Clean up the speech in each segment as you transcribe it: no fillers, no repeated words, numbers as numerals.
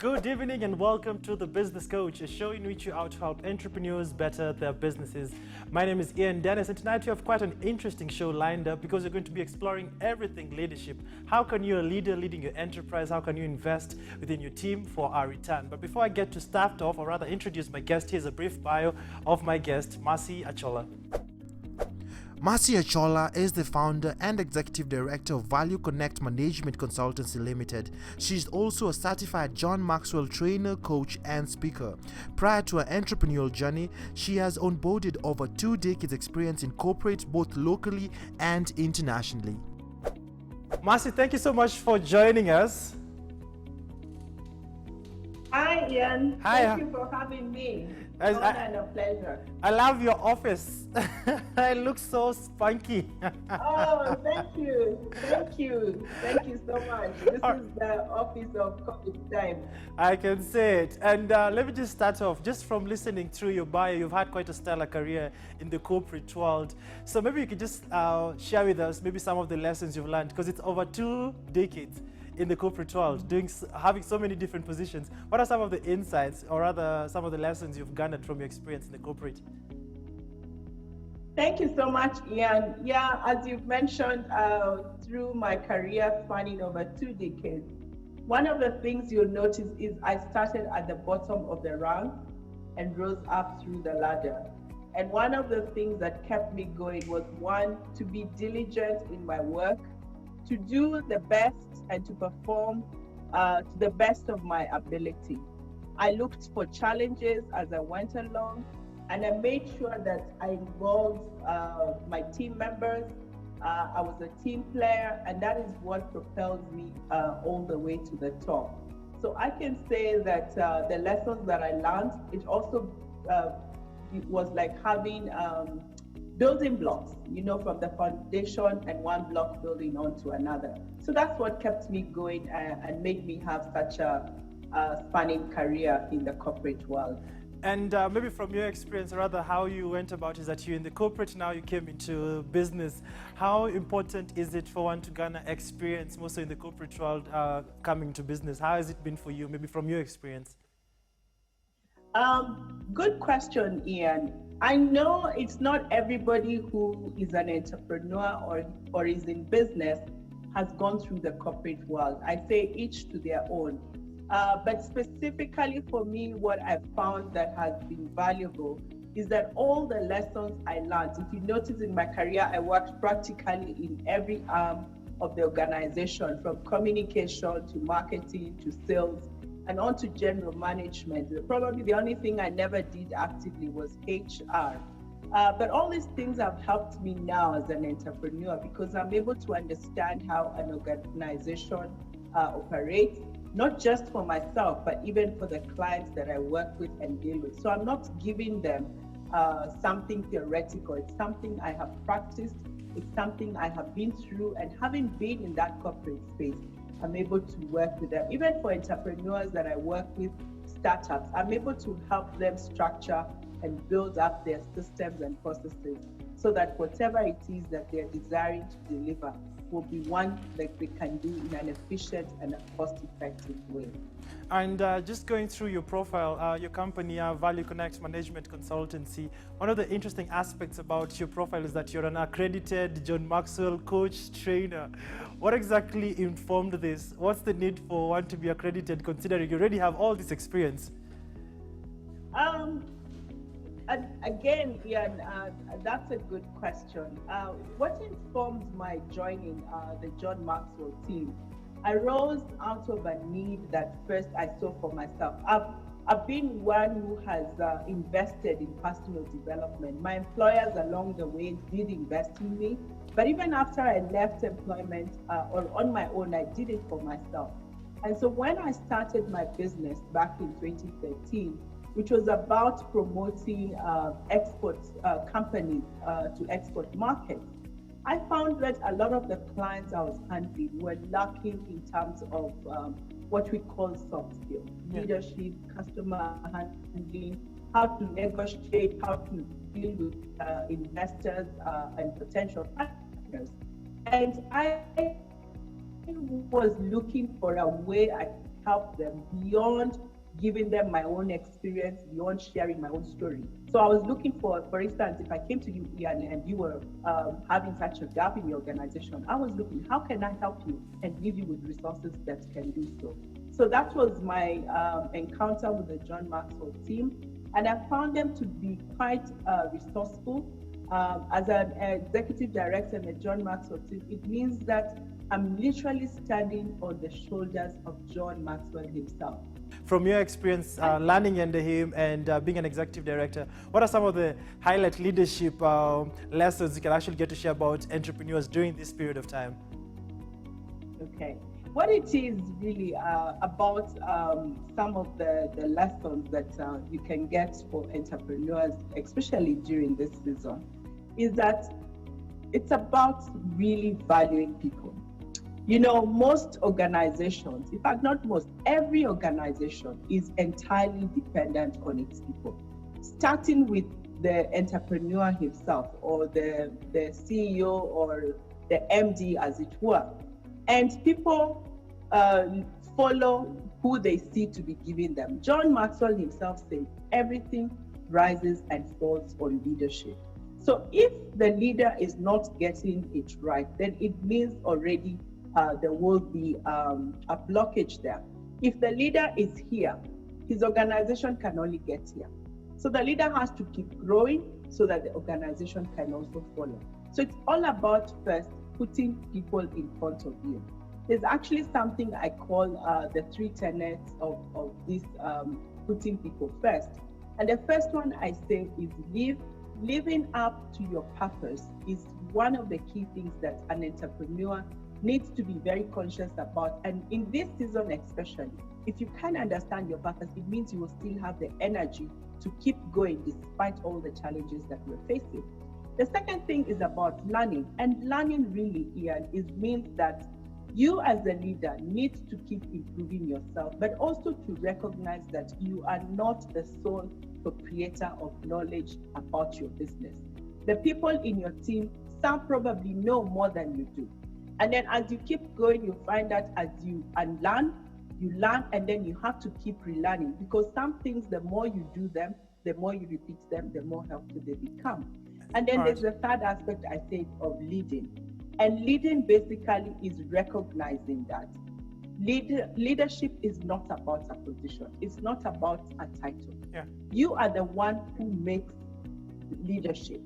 Good evening and welcome to The Business Coach, a show in which you out to help entrepreneurs better their businesses. My name is Ian Dennis, and tonight we have quite an interesting show lined up because we're going to be exploring everything leadership. How can you, a leader leading your enterprise, how can you invest within your team for a return? But before I get to start off, or rather introduce my guest, here's a brief bio of my guest, Ochola. Ochola is the founder and executive director of Value Connect Management Consultancy Limited. She's also a certified John Maxwell trainer, coach, and speaker. Prior to her entrepreneurial journey, she has onboarded over 2 decades experience in corporate, both locally and internationally. Masi, thank you so much for joining us. Hi, Ian. Hi. Thank you for having me. Honor and a pleasure. I love your office. It looks so spunky. Oh, thank you. Thank you. Thank you so much. This is the office of COVID time. I can say it. And let me just start off. Just from listening through your bio, you've had quite a stellar career in the corporate world. So maybe you could just share with us maybe some of the lessons you've learned, because it's over 2 decades in the corporate world, having so many different positions. What are some of the insights, or rather some of the lessons you've garnered from your experience in the corporate? Thank you so much, Ian. Yeah, as you've mentioned, through my career spanning over 2 decades, one of the things you'll notice is I started at the bottom of the rung and rose up through the ladder. And one of the things that kept me going was, one, to be diligent in my work, to do the best and to perform to the best of my ability. I looked for challenges as I went along, and I made sure that I involved my team members. I was a team player, and that is what propelled me all the way to the top. So I can say that the lessons that I learned, it also it was like having building blocks, from the foundation and one block building onto another. So that's what kept me going and made me have such a spanning career in the corporate world. And maybe from your experience, rather how you went about is that you're in the corporate now, you came into business. How important is it for one to garner experience, mostly in the corporate world, coming to business? How has it been for you, maybe from your experience? Good question, Ian. I know it's not everybody who is an entrepreneur or is in business has gone through the corporate world. I say each to their own. But specifically for me, what I've found that has been valuable is that all the lessons I learned, if you notice in my career, I worked practically in every arm of the organization, from communication to marketing to sales and on to general management. Probably the only thing I never did actively was HR. But all these things have helped me now as an entrepreneur, because I'm able to understand how an organization operates, not just for myself, but even for the clients that I work with and deal with. So I'm not giving them something theoretical. It's something I have practiced. It's something I have been through, and having been in that corporate space, I'm able to work with them. Even for entrepreneurs that I work with, startups, I'm able to help them structure and build up their systems and processes so that whatever it is that they're desiring to deliver will be one that they can do in an efficient and a cost-effective way. And just going through your profile, your company, Value Connect Management Consultancy, one of the interesting aspects about your profile is that you're an accredited John Maxwell coach trainer. What exactly informed this? What's the need for one to be accredited, considering you already have all this experience? Again, Ian, that's a good question. What informed my joining the John Maxwell team? I rose out of a need that first I saw for myself. I've been one who has invested in personal development. My employers along the way did invest in me, but even after I left employment or on my own, I did it for myself. And so when I started my business back in 2013, which was about promoting export companies to export markets, I found that a lot of the clients I was handling were lacking in terms of what we call soft skills, leadership, customer handling, how to negotiate, how to deal with investors and potential partners. And I was looking for a way I help them beyond giving them my own experience, beyond sharing my own story. So I was looking for instance, if I came to you, Ian, and you were having such a gap in your organization, I was looking, how can I help you and give you with resources that can do so? So that was my encounter with the John Maxwell team. And I found them to be quite resourceful. As an executive director in the John Maxwell team, it means that I'm literally standing on the shoulders of John Maxwell himself. From your experience learning under him and being an executive director, what are some of the highlight leadership lessons you can actually get to share about entrepreneurs during this period of time? Okay. What it is really about some of the lessons that you can get for entrepreneurs, especially during this season, is that it's about really valuing people. You know, most organizations, in fact, not most, every organization is entirely dependent on its people, starting with the entrepreneur himself or the CEO or the MD, as it were. And people follow who they see to be giving them. John Maxwell himself said, everything rises and falls on leadership. So if the leader is not getting it right, then it means already there will be a blockage there. If the leader is here, his organization can only get here. So the leader has to keep growing so that the organization can also follow. So it's all about first putting people in front of you. There's actually something I call the 3 tenets of this putting people first. And the first one I say is living up to your purpose is one of the key things that an entrepreneur needs to be very conscious about. And in this season especially, if you can understand your purpose, it means you will still have the energy to keep going despite all the challenges that we're facing. The second thing is about learning. And learning really, Ian, means that you as a leader need to keep improving yourself, but also to recognize that you are not the sole proprietor of knowledge about your business. The people in your team, some probably know more than you do. And then as you keep going, you find that as you unlearn, you learn, and then you have to keep relearning, because some things, the more you do them, the more you repeat them, the more helpful they become. And then there's the third aspect I said of leading. And leading basically is recognizing that leadership is not about a position. It's not about a title. Yeah. You are the one who makes leadership,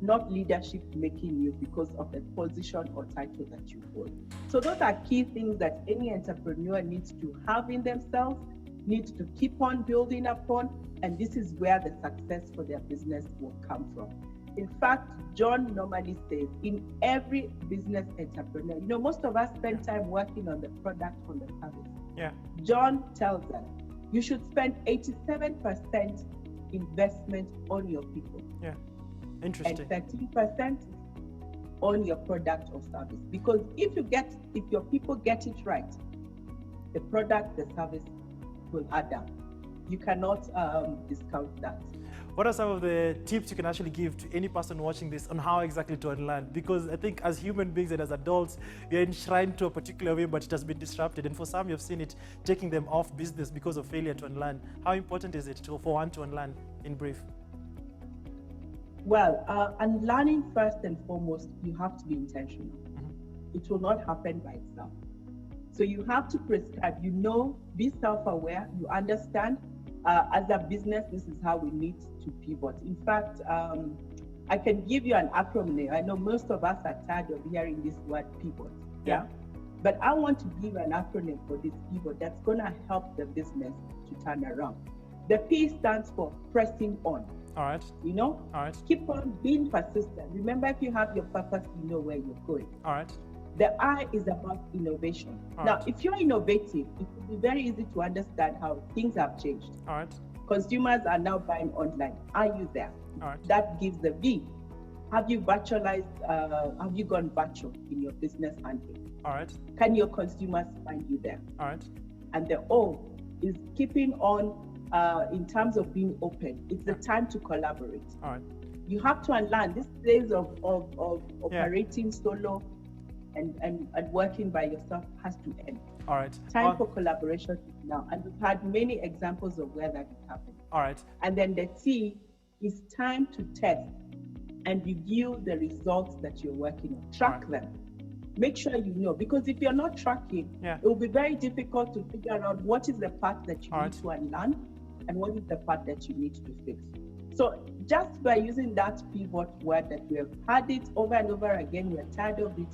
not leadership making you because of the position or title that you hold. So those are key things that any entrepreneur needs to have in themselves, needs to keep on building upon, and this is where the success for their business will come from. In fact, John normally says in every business entrepreneur, you know, most of us spend time working on the product, on the service. Yeah. John tells us you should spend 87% investment on your people. Yeah. Interesting. And 13% on your product or service. Because if your people get it right, the product, the service will add up. You cannot discount that. What are some of the tips you can actually give to any person watching this on how exactly to unlearn? Because I think as human beings and as adults, we are enshrined to a particular way, but it has been disrupted. And for some, you've seen it taking them off business because of failure to unlearn. How important is it for one to unlearn, in brief? Well, unlearning first and foremost, you have to be intentional. Mm-hmm. It will not happen by itself. So you have to prescribe, be self-aware, you understand. As a business, this is how we need to pivot. In fact, I can give you an acronym. I know most of us are tired of hearing this word pivot. Yeah. But I want to give an acronym for this pivot that's going to help the business to turn around. The P stands for pressing on. All right. All right. Keep on being persistent. Remember, if you have your purpose, you know where you're going. All right. The I is about innovation. Now, if you're innovative, it will be very easy to understand how things have changed. All right. Consumers are now buying online. Are you there? All right. That gives the V. Have you virtualized, have you gone virtual in your business handling? All right. Can your consumers find you there? All right. And the O is keeping on in terms of being open. It's the time to collaborate. All right. You have to unlearn these days of operating solo. and working by yourself has to end. All right. Time for collaboration is now. And we've had many examples of where that is happening. All right. And then the T is time to test and review the results that you're working on. Track them. Make sure you know, because if you're not tracking, it will be very difficult to figure out what is the part that you need to unlearn and what is the part that you need to fix. So just by using that pivot word that we have had it over and over again, we're tired of it,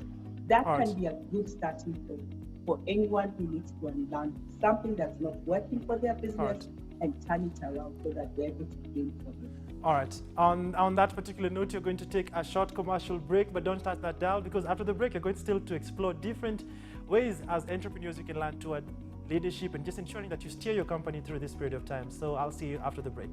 that can be a good starting point for anyone who needs to unlearn something that's not working for their business and turn it around so that they're able to gain from it. All right. On that particular note, you're going to take a short commercial break, but don't touch that dial, because after the break, you're going still to explore different ways as entrepreneurs you can learn toward leadership and just ensuring that you steer your company through this period of time. So I'll see you after the break.